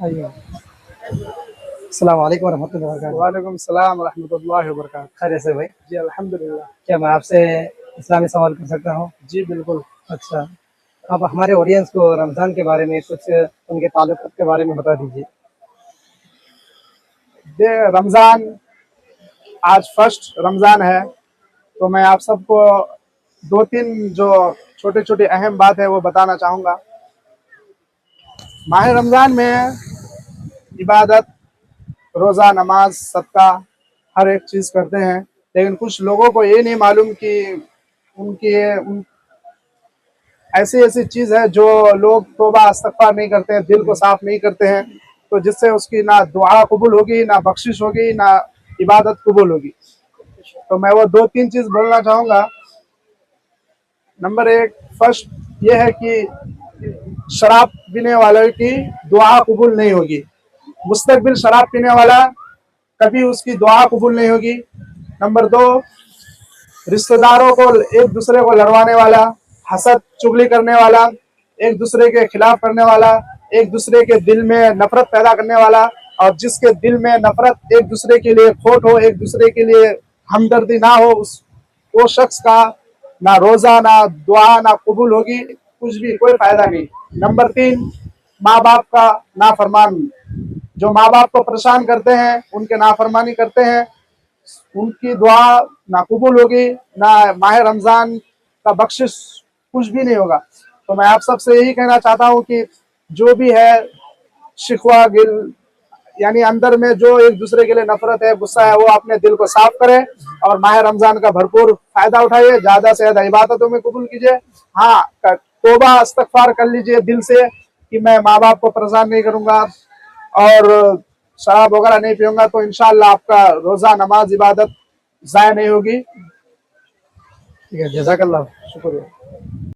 आइए। अस्सलाम वालेकुम रहमतुल्लाहि व बरकातहू। वालेकुम सलाम रहमतुल्लाहि व बरकातहू। खैरियत से भाई? जी अल्हम्दुलिल्लाह। क्या मैं आपसे इस्लामी सवाल कर सकता हूँ? जी बिल्कुल। अच्छा, आप हमारे ऑडियंस को रमज़ान के बारे में कुछ उनके ताल्लुकात के बारे में बता दीजिए। रमज़ान आज फर्स्ट रमज़ान है, तो मैं आप सबको दो तीन जो छोटे छोटे अहम बात है वो बताना चाहूँगा। माह रमज़ान में इबादत, रोज़ा, नमाज, सदका हर एक चीज़ करते हैं, लेकिन कुछ लोगों को ये नहीं मालूम कि उन ऐसी ऐसी चीज़ है जो लोग तौबा इस्तग़फ़ार नहीं करते हैं, दिल को साफ नहीं करते हैं, तो जिससे उसकी ना दुआ कबूल होगी, ना बख्शिश होगी, ना इबादत कबूल होगी। तो मैं वो दो तीन चीज़ बोलना चाहूँगा। नंबर एक, फर्स्ट ये है कि शराब पीने वाले की दुआ कबूल नहीं होगी। मुस्तकबिल शराब पीने वाला कभी उसकी दुआ कबूल नहीं होगी। नंबर दो, रिश्तेदारों को एक दूसरे को लड़वाने वाला, हसद चुगली करने वाला, एक दूसरे के खिलाफ करने वाला, एक दूसरे के दिल में नफरत पैदा करने वाला, और जिसके दिल में नफरत, एक दूसरे के लिए खोट हो, एक दूसरे के लिए हमदर्दी ना हो, उस वो शख्स का ना रोजा, ना दुआ, ना कबूल होगी, कुछ भी कोई फायदा नहीं। नंबर तीन, माँ बाप का नाफरमान, जो माँ बाप को परेशान करते हैं, उनके नाफरमानी करते हैं, उनकी दुआ ना कबूल होगी, ना माह रमजान का बख्शिश, कुछ भी नहीं होगा। तो मैं आप सबसे यही कहना चाहता हूँ कि जो भी है शिकवा गिल, यानी अंदर में जो एक दूसरे के लिए नफरत है, गुस्सा है, वो अपने दिल को साफ करे और माह रमजान का भरपूर फायदा उठाइए, ज्यादा से ज्यादा इबादतों में कबूल कीजिए। हाँ, तौबा इस्तग़फ़ार कर लीजिए दिल से कि मैं माँ बाप को परेशान नहीं करूंगा और शराब वगैरह नहीं पीऊंगा, तो इंशाअल्लाह आपका रोजा, नमाज, इबादत ज़ाया नहीं होगी। ठीक है, जज़ाकल्लाह। शुक्रिया।